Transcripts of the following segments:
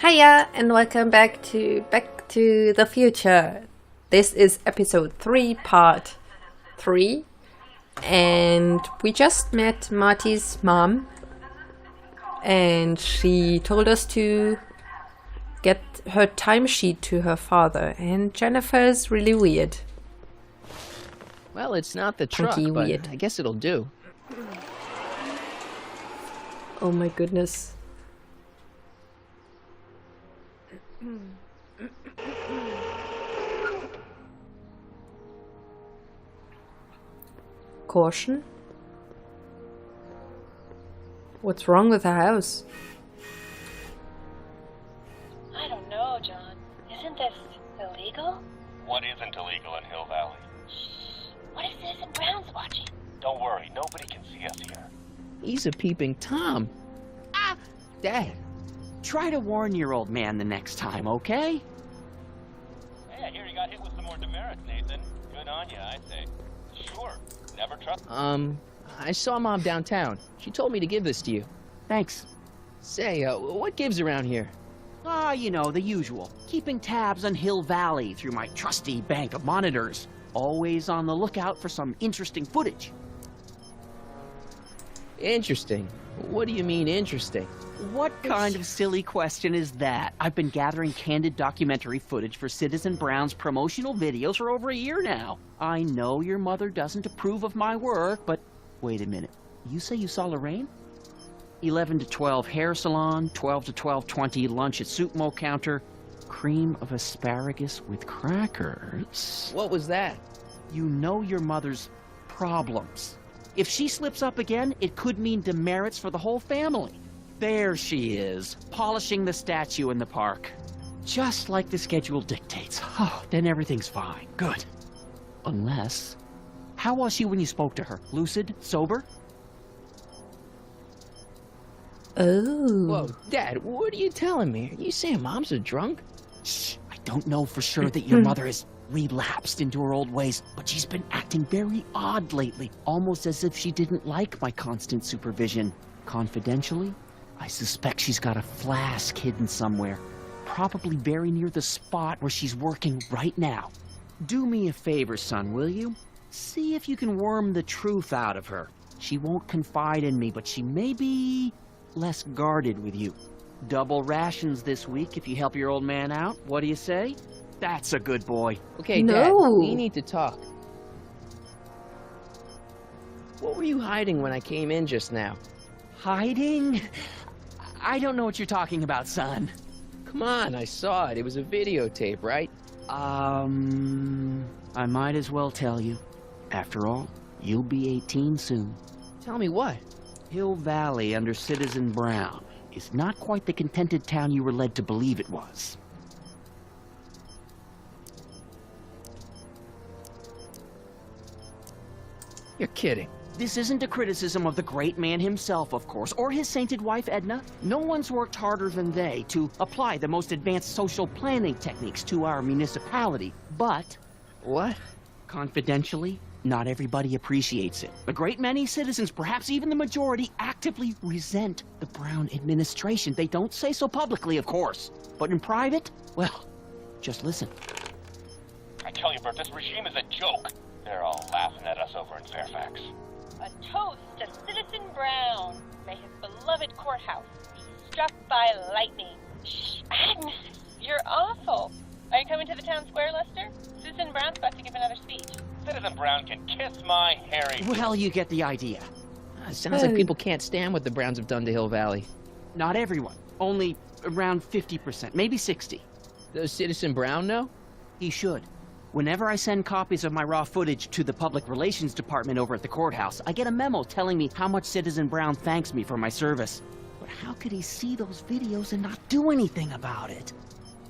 Hiya and welcome back to the Future. This is episode 3, part 3. And we just met Marty's mom. And she told us to get her timesheet to her father. And Jennifer's really weird. Well, it's not the truck, but weird. I guess it'll do. Oh my goodness. Caution? What's wrong with the house? I don't know, John. Isn't this illegal? What isn't illegal in Hill Valley? What if Citizen Brown's watching? Don't worry, nobody can see us here. He's a peeping Tom. Ah! Dad. Try to warn your old man the next time, okay? Hey, I hear you got hit with some more demerits, Nathan. Good on you, I say. Sure, never trust... I saw Mom downtown. She told me to give this to you. Thanks. Say, what gives around here? Ah, you know, the usual. Keeping tabs on Hill Valley through my trusty bank of monitors. Always on the lookout for some interesting footage. Interesting. What do you mean, interesting? What kind of silly question is that? I've been gathering candid documentary footage for Citizen Brown's promotional videos for over a year now. I know your mother doesn't approve of my work, but... Wait a minute. You say you saw Lorraine? 11 to 12 hair salon, 12 to 12:20 lunch at soup mo counter, cream of asparagus with crackers. What was that? You know your mother's problems. If she slips up again, it could mean demerits for the whole family. There she is, polishing the statue in the park. Just like the schedule dictates. Oh, then everything's fine. Good. Unless... How was she when you spoke to her? Lucid? Sober? Oh. Whoa, Dad, what are you telling me? Are you saying Mom's a drunk? Shh, I don't know for sure that your mother has relapsed into her old ways, but she's been acting very odd lately, almost as if she didn't like my constant supervision. Confidentially, I suspect she's got a flask hidden somewhere, probably very near the spot where she's working right now. Do me a favor, son, will you? See if you can worm the truth out of her. She won't confide in me, but she may be less guarded with you. Double rations this week if you help your old man out. What do you say? That's a good boy. Okay, No. Dad, we need to talk. What were you hiding when I came in just now? Hiding? I don't know what you're talking about, son. Come on, I saw it. It was a videotape, right? I might as well tell you. After all, you'll be 18 soon. Tell me what? Hill Valley under Citizen Brown is not quite the contented town you were led to believe it was. You're kidding. This isn't a criticism of the great man himself, of course, or his sainted wife, Edna. No one's worked harder than they to apply the most advanced social planning techniques to our municipality. But... What? Confidentially, not everybody appreciates it. A great many citizens, perhaps even the majority, actively resent the Brown administration. They don't say so publicly, of course. But in private, well, just listen. I tell you, Bert, this regime is a joke. They're all laughing at us over in Fairfax. A toast to Citizen Brown. May his beloved courthouse be struck by lightning. Shh, Agnes, you're awful. Are you coming to the town square, Lester? Citizen Brown's about to give another speech. Citizen Brown can kiss my hairy... Well, you get the idea. It sounds like people can't stand what the Browns have done to Hill Valley. Not everyone. Only around 50%, maybe 60. Does Citizen Brown know? He should. Whenever I send copies of my raw footage to the Public Relations Department over at the courthouse, I get a memo telling me how much Citizen Brown thanks me for my service. But how could he see those videos and not do anything about it?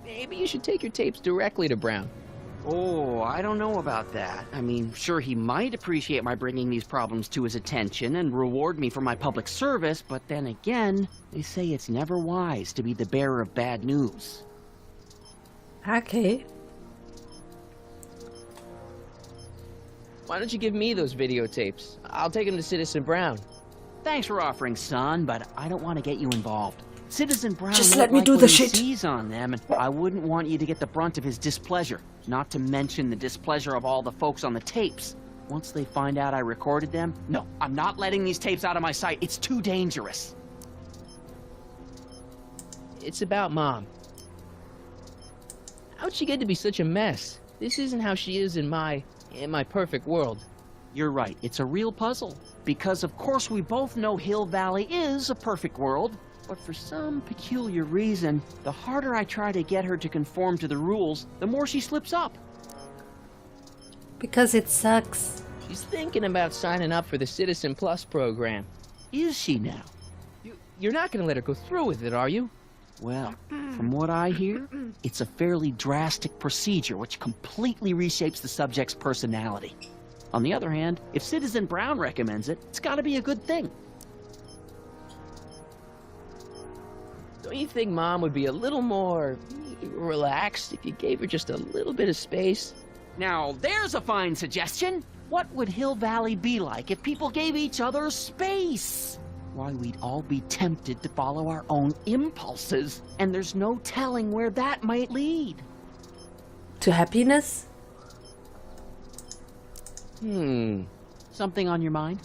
Maybe you should take your tapes directly to Brown. Oh, I don't know about that. I mean, sure, he might appreciate my bringing these problems to his attention and reward me for my public service, but then again, they say it's never wise to be the bearer of bad news. Okay. Why don't you give me those videotapes? I'll take them to Citizen Brown. Thanks for offering, son, but I don't want to get you involved. Citizen Brown Just won't let me like do what the he shit. sees on them, and I wouldn't want you to get the brunt of his displeasure. Not to mention the displeasure of all the folks on the tapes. Once they find out I recorded them, no, I'm not letting these tapes out of my sight. It's too dangerous. It's about Mom. How'd she get to be such a mess? This isn't how she is in my perfect world. You're right, it's a real puzzle. Because of course we both know Hill Valley is a perfect world, but for some peculiar reason, the harder I try to get her to conform to the rules, the more she slips up. Because it sucks. She's thinking about signing up for the Citizen Plus program. Is she now? You're not gonna let her go through with it, are you? Well, from what I hear, it's a fairly drastic procedure which completely reshapes the subject's personality. On the other hand, if Citizen Brown recommends it, it's gotta be a good thing. Don't you think Mom would be a little more relaxed if you gave her just a little bit of space? Now, there's a fine suggestion. What would Hill Valley be like if people gave each other space? Why, we'd all be tempted to follow our own impulses, and there's no telling where that might lead. To happiness? Something on your mind?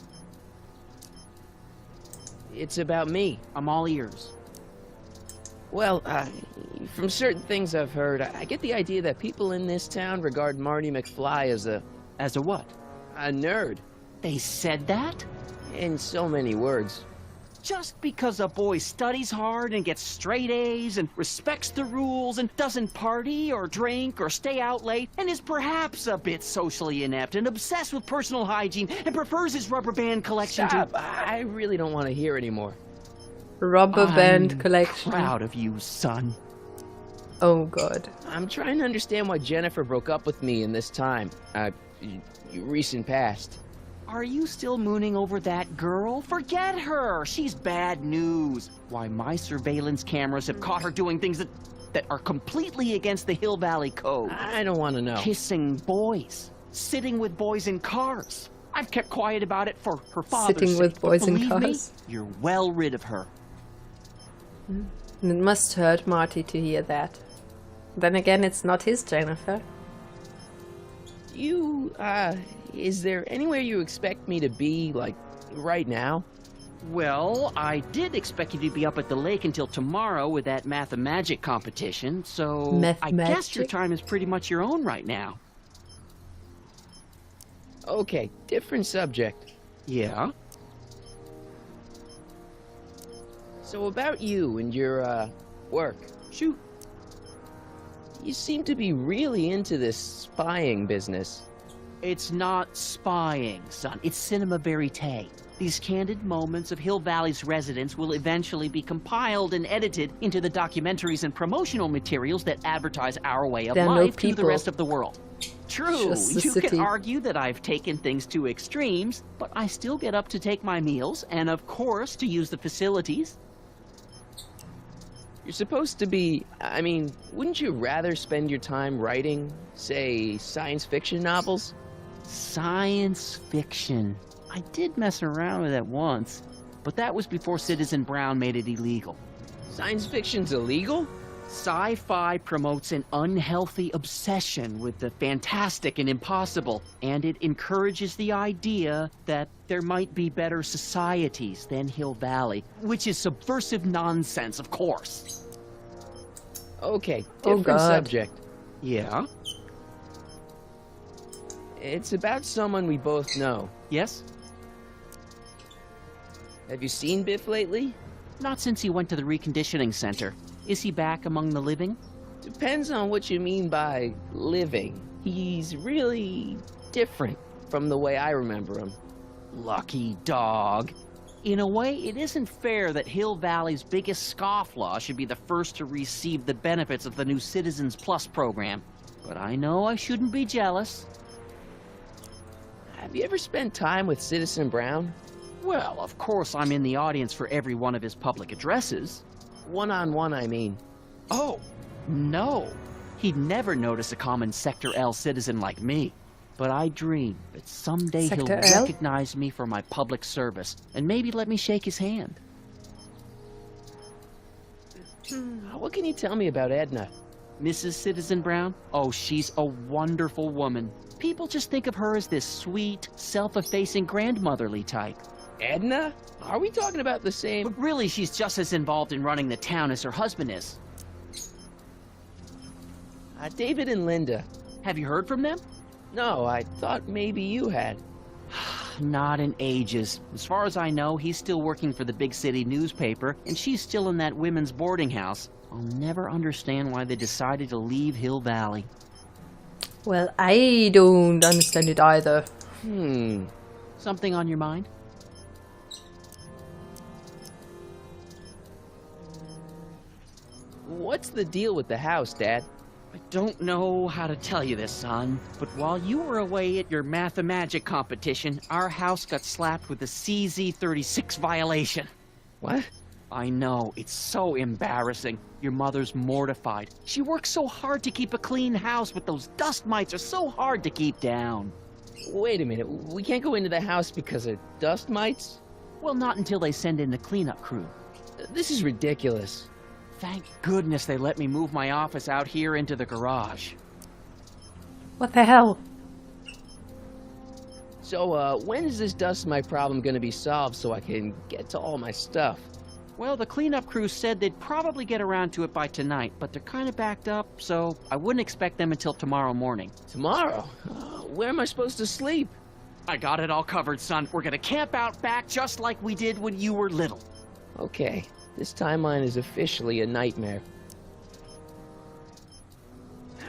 It's about me. I'm all ears. Well, from certain things I've heard, I get the idea that people in this town regard Marty McFly as a what? a nerd. They said that? In so many words. Just because a boy studies hard and gets straight A's and respects the rules and doesn't party or drink or stay out late and is perhaps a bit socially inept and obsessed with personal hygiene and prefers his rubber band collection Stop! to... I really don't want to hear anymore. Rubber band I'm collection. proud of you, son. Oh god. I'm trying to understand why Jennifer broke up with me in this time. Recent past. Are you still mooning over that girl? Forget her! She's bad news. Why, my surveillance cameras have caught her doing things that are completely against the Hill Valley Code. I don't want to know. Kissing boys. Sitting with boys in cars. I've kept quiet about it for her father's Sitting with sake, but boys in believe cars. me, you're well rid of her. And it must hurt Marty to hear that. Then again, it's not his Jennifer. Is there anywhere you expect me to be, like, right now? Well, I did expect you to be up at the lake until tomorrow with that Math-A-Magic competition, so I guess your time is pretty much your own right now. Okay, different subject. Yeah? So about you and your, work. Shoot. You seem to be really into this spying business. It's not spying, son. It's cinema verite. These candid moments of Hill Valley's residents will eventually be compiled and edited into the documentaries and promotional materials that advertise our way of life to the rest of the world. True, you can argue that I've taken things to extremes, but I still get up to take my meals and, of course, to use the facilities. You're supposed to be... I mean, wouldn't you rather spend your time writing, say, science fiction novels? Science fiction. I did mess around with that once, but that was before Citizen Brown made it illegal. Science fiction's illegal? Sci-fi promotes an unhealthy obsession with the fantastic and impossible, and it encourages the idea that there might be better societies than Hill Valley, which is subversive nonsense, of course. Okay, different subject. Yeah? It's about someone we both know. Yes? Have you seen Biff lately? Not since he went to the reconditioning center. Is he back among the living? Depends on what you mean by living. He's really different from the way I remember him. Lucky dog. In a way, it isn't fair that Hill Valley's biggest scofflaw should be the first to receive the benefits of the new Citizens Plus program. But I know I shouldn't be jealous. Have you ever spent time with Citizen Brown? Well, of course I'm in the audience for every one of his public addresses. One-on-one, I mean. Oh, no. He'd never notice a common Sector L citizen like me. But I dream that someday he'll recognize me for my public service and maybe let me shake his hand. What can you tell me about Edna? Mrs. Citizen Brown? Oh, she's a wonderful woman. People just think of her as this sweet, self-effacing grandmotherly type. Edna? Are we talking about the same? But really, she's just as involved in running the town as her husband is. David and Linda. Have you heard from them? No, I thought maybe you had. Not in ages. As far as I know, he's still working for the big city newspaper, and she's still in that women's boarding house. I'll never understand why they decided to leave Hill Valley. Well, I don't understand it either. Something on your mind? What's the deal with the house, Dad? I don't know how to tell you this, son, but while you were away at your Mathemagic competition, our house got slapped with a CZ36 violation. What? I know, it's so embarrassing. Your mother's mortified. She works so hard to keep a clean house, but those dust mites are so hard to keep down. Wait a minute, we can't go into the house because of dust mites? Well, not until they send in the cleanup crew. This is ridiculous. Thank goodness they let me move my office out here into the garage. What the hell? So, when is this dust mite problem gonna be solved so I can get to all my stuff? Well, the cleanup crew said they'd probably get around to it by tonight, but they're kind of backed up, so I wouldn't expect them until tomorrow morning. Tomorrow? Where am I supposed to sleep? I got it all covered, son. We're gonna camp out back just like we did when you were little. Okay, this timeline is officially a nightmare.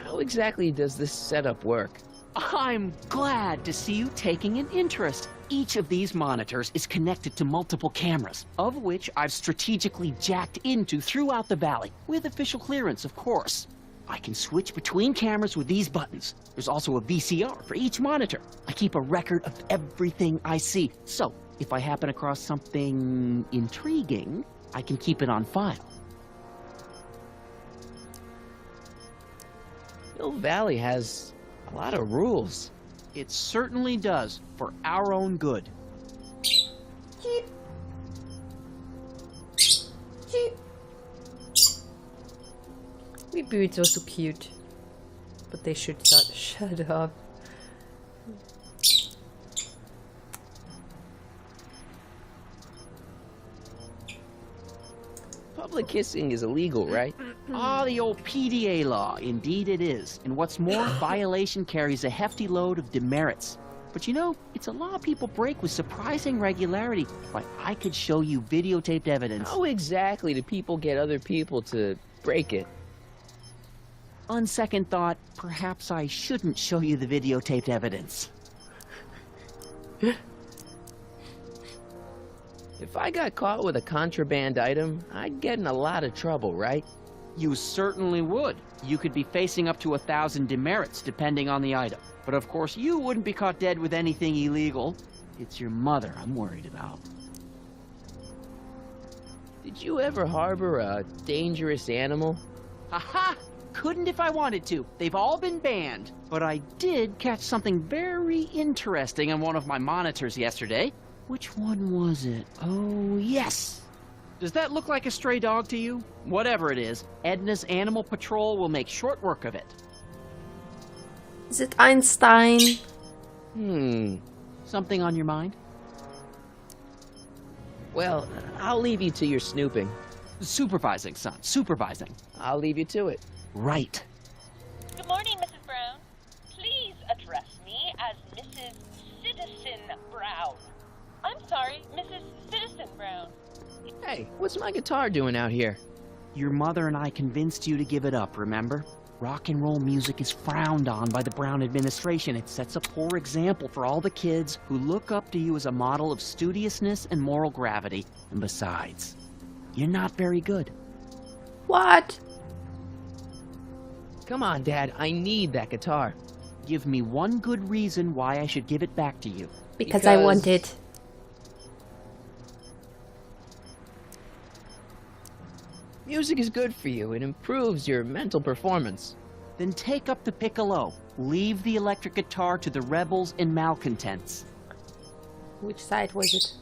How exactly does this setup work? I'm glad to see you taking an interest. Each of these monitors is connected to multiple cameras, of which I've strategically jacked into throughout the valley, with official clearance, of course. I can switch between cameras with these buttons. There's also a VCR for each monitor. I keep a record of everything I see, so if I happen across something intriguing, I can keep it on file. Hill Valley has a lot of rules. It certainly does, for our own good. Cheep. Cheep. The birds are so cute. But they should shut up. Public kissing is illegal, right? Ah, the old PDA law. Indeed it is. And what's more, violation carries a hefty load of demerits. But you know, it's a law people break with surprising regularity. Why, I could show you videotaped evidence. How exactly do people get other people to break it? On second thought, perhaps I shouldn't show you the videotaped evidence. If I got caught with a contraband item, I'd get in a lot of trouble, right? You certainly would. You could be facing up to 1,000 demerits, depending on the item. But of course, you wouldn't be caught dead with anything illegal. It's your mother I'm worried about. Did you ever harbor a dangerous animal? Aha! Couldn't if I wanted to. They've all been banned. But I did catch something very interesting on one of my monitors yesterday. Which one was it? Oh, yes! Does that look like a stray dog to you? Whatever it is, Edna's Animal Patrol will make short work of it. Is it Einstein? Something on your mind? Well, I'll leave you to your snooping. Supervising, son. Supervising. I'll leave you to it. Right. Good morning, Mrs. Brown. Please address me as Mrs. Citizen Brown. I'm sorry, Mrs. Citizen Brown. Hey, what's my guitar doing out here? Your mother and I convinced you to give it up, remember? Rock and roll music is frowned on by the Brown administration. It sets a poor example for all the kids who look up to you as a model of studiousness and moral gravity. And besides, you're not very good. What? Come on, Dad, I need that guitar. Give me one good reason why I should give it back to you. Because I want it. Music is good for you. It improves your mental performance. Then take up the piccolo. Leave the electric guitar to the rebels and malcontents. Which side was it?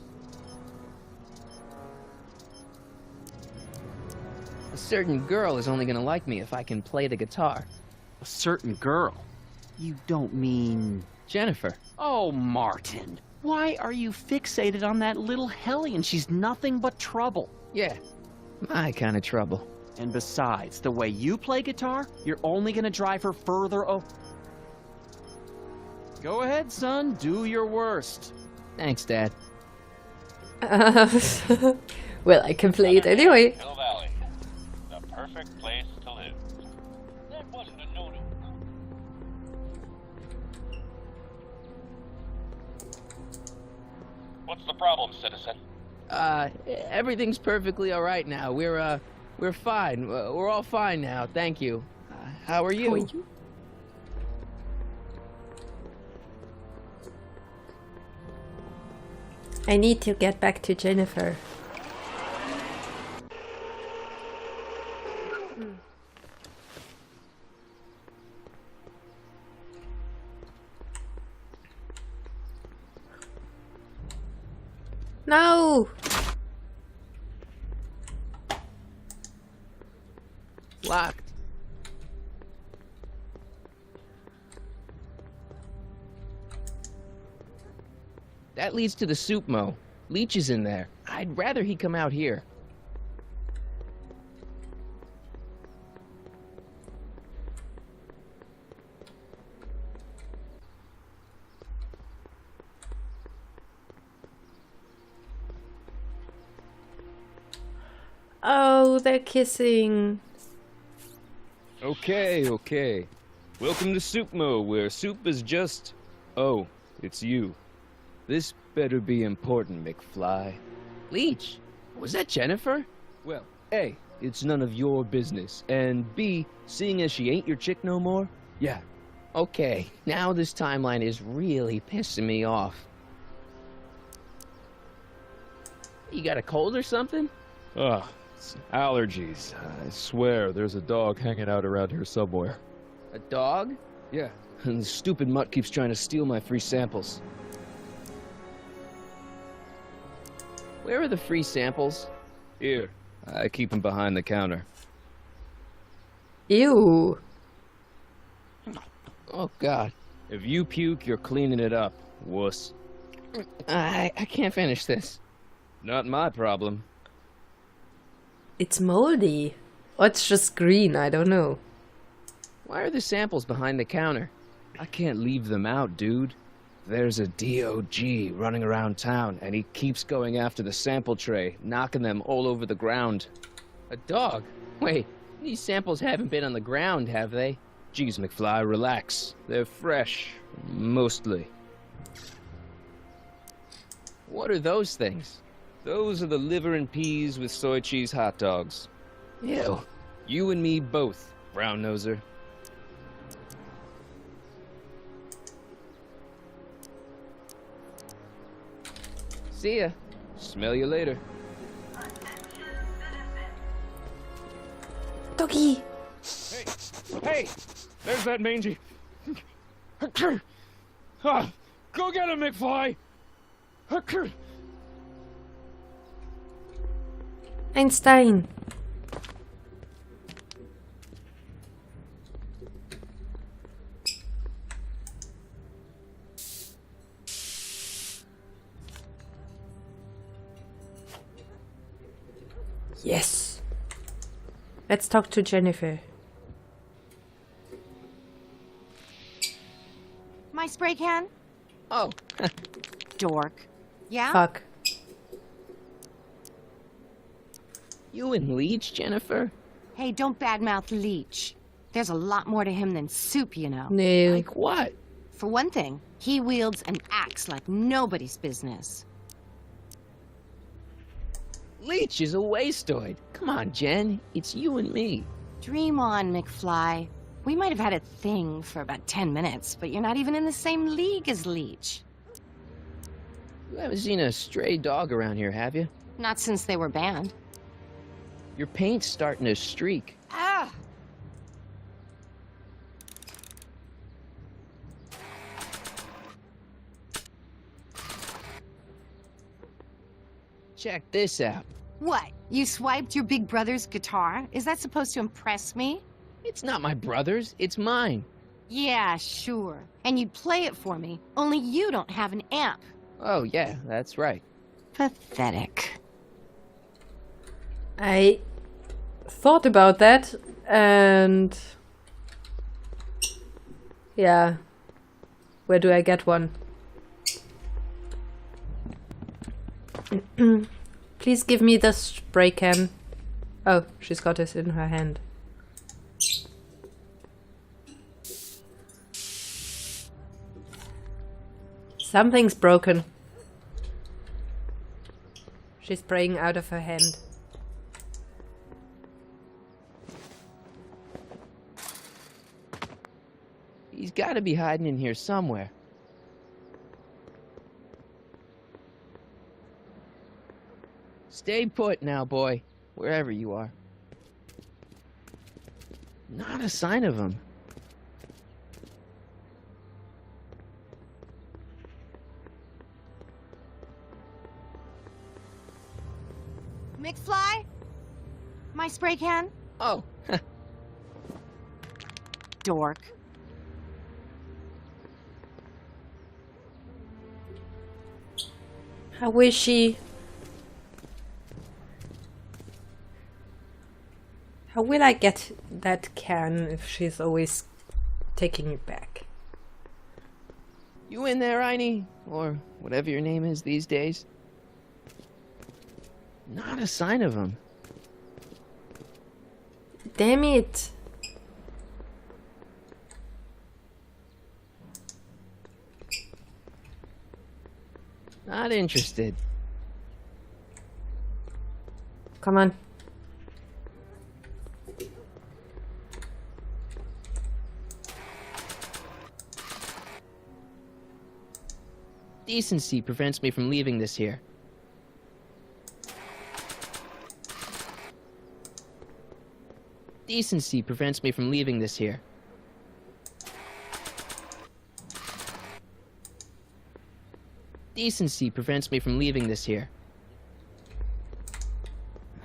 A certain girl is only gonna like me if I can play the guitar. A certain girl? You don't mean... Jennifer. Oh, Martin. Why are you fixated on that little hellion? She's nothing but trouble. Yeah, my kind of trouble. And besides, the way you play guitar, you're only gonna drive her further Go ahead, son. Do your worst. Thanks, Dad. Well, I can play it anyway. Hill Valley. The perfect place to live. That wasn't a no-no. What's the problem, citizen? Everything's perfectly all right now. We're fine. We're all fine now. Thank you. How are you? How are you? I need to get back to Jennifer. No! Locked. That leads to the soup mo. Leech is in there. I'd rather he come out here. Oh, they're kissing. Okay. Welcome to Soupmo, where soup is just... Oh, it's you. This better be important, McFly. Leech, was that Jennifer? Well, A, it's none of your business, and B, seeing as she ain't your chick no more, yeah. Okay, now this timeline is really pissing me off. You got a cold or something? Ugh, it's allergies. I swear there's a dog hanging out around here somewhere. A dog? Yeah, and the stupid mutt keeps trying to steal my free samples. Where are the free samples? Here, I keep them behind the counter. Ew. Oh, God. If you puke, you're cleaning it up, wuss. I can't finish this. Not my problem. It's moldy. Or it's just green, I don't know. Why are the samples behind the counter? I can't leave them out, dude. There's a DOG running around town, and he keeps going after the sample tray, knocking them all over the ground. A dog? Wait, these samples haven't been on the ground, have they? Geez, McFly, relax. They're fresh. Mostly. What are those things? Those are the liver and peas with soy cheese hot dogs. Ew. You and me both, brown noser. See ya. Smell you later. Doggy! Hey! There's that mangy. Ah, go get him, McFly! Einstein! Yes! Let's talk to Jennifer. My spray can? Oh, Dork. Yeah? Fuck. you and Leech, Jennifer? Hey, don't badmouth Leech. There's a lot more to him than soup, you know. No. Like what? For one thing, he wields an axe like nobody's business. Leech is a wastoid. Come on, Jen. It's you and me. Dream on, McFly. We might have had a thing for about 10 minutes, but you're not even in the same league as Leech. You haven't seen a stray dog around here, have you? Not since they were banned. Your paint's starting to streak. Ah! Check this out. What? You swiped your big brother's guitar? Is that supposed to impress me? It's not my brother's, it's mine. Yeah, sure. And you'd play it for me, only you don't have an amp. Oh, yeah, that's right. Pathetic. I thought about that, and yeah, where do I get one? Please give me the spray can. Oh, she's got it in her hand. Something's broken. She's spraying out of her hand. He's gotta be hiding in here somewhere. Stay put now, boy, wherever you are. Not a sign of him. McFly? My spray can? Oh, Dork. How is she? How will I get that can if she's always taking it back? you in there, Einie? Or whatever your name is these days? Not a sign of him. Damn it! Not interested. Come on. Decency prevents me from leaving this here. Decency prevents me from leaving this here. Decency prevents me from leaving this here.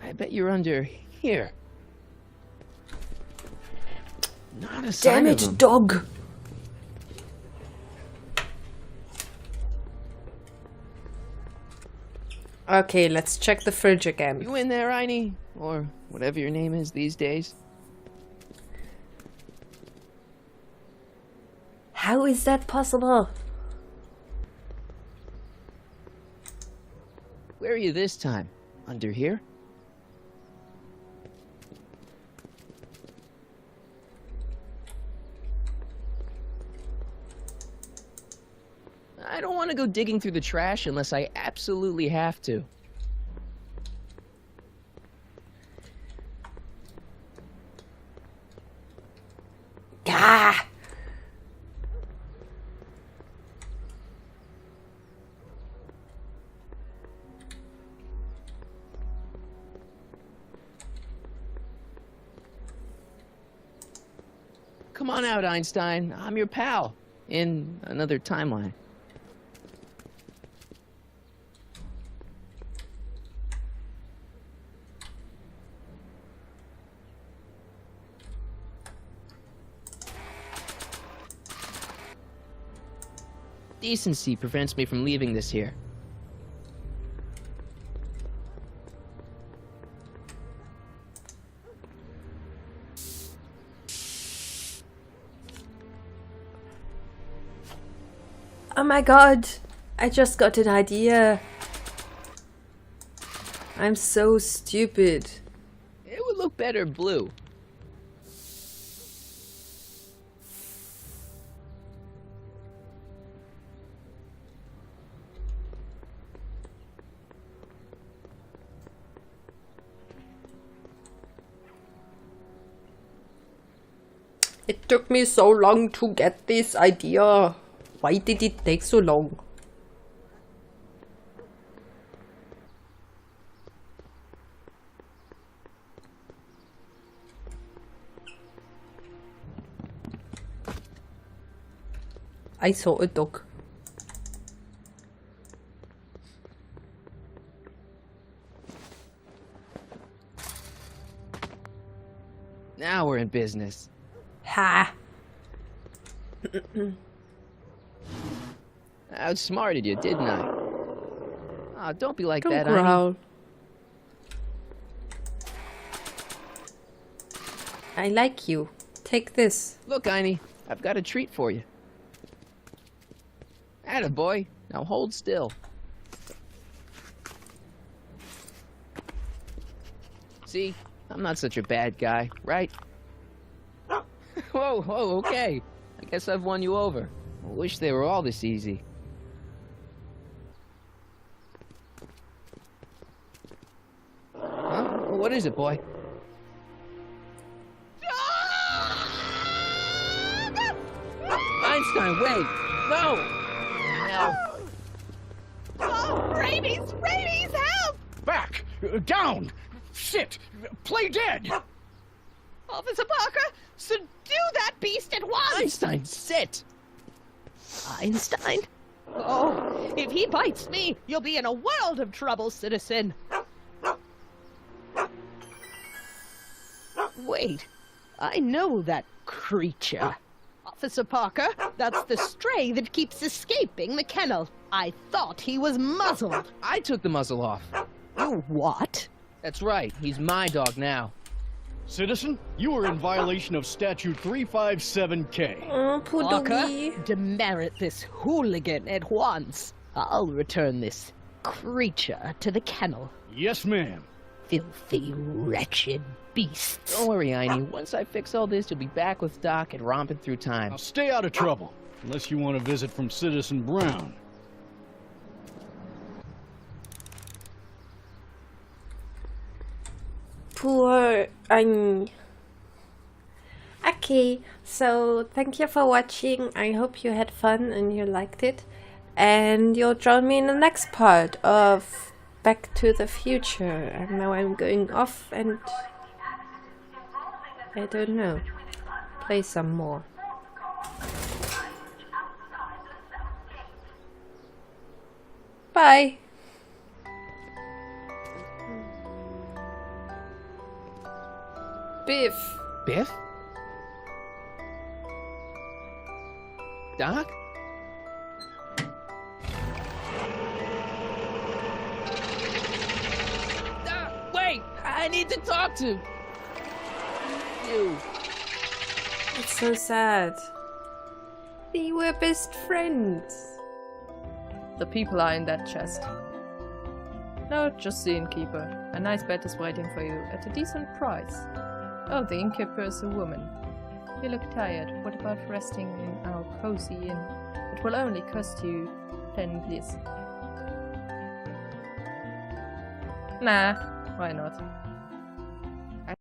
I bet you're under here. Not a sign Damn of him. it, dog! Okay, let's check the fridge again. You in there, Einie? Or whatever your name is these days? How is that possible? Where are you this time? Under here? I don't want to go digging through the trash unless I absolutely have to. Ah! Come on out, Einstein. I'm your pal. In another timeline. Decency prevents me from leaving this here. Oh my god! I just got an idea. I'm so stupid. It would look better blue. It took me so long to get this idea. Why did it take so long? I saw a dog. bad business. Ha! I outsmarted you, didn't I? Oh, don't be like Don't that, growl. I like you. Take this. Look, Einie, I've got a treat for you. Attaboy. Now hold still. See? I'm not such a bad guy, right? Whoa, okay. I guess I've won you over. I wish they were all this easy. Huh? What is it, boy? Einstein, wait! No! No. Oh, rabies! Rabies, help! Back! Down! Sit! Play dead! Officer Parker, subdue that beast at once! Einstein, sit! Einstein? Oh, if he bites me, you'll be in a world of trouble, citizen. Wait, I know that creature. Officer Parker, that's the stray that keeps escaping the kennel. I thought he was muzzled. I took the muzzle off. You what? That's right, he's my dog now. Citizen, you are in violation of Statute 357K. Oh, poor Parker, doggy. demerit this hooligan at once. I'll return this creature to the kennel. Yes, ma'am. Filthy, wretched beasts. Don't worry, Einie. Once I fix all this, you'll be back with Doc and romping through time. Now stay out of trouble, unless you want a visit from Citizen Brown. Poor Annie. Okay, so thank you for watching. I hope you had fun and you liked it. And you'll join me in the next part of Back to the Future. And now I'm going off and I don't know, play some more. Bye! Biff! Biff? Doc? Doc, wait! I need to talk to you. It's so sad. We were best friends. The people are in that chest. No, just the innkeeper. A nice bed is waiting for you at a decent price. Oh, the innkeeper is a woman. You look tired. What about resting in our cozy inn? It will only cost you 10 bliss. Nah, why not?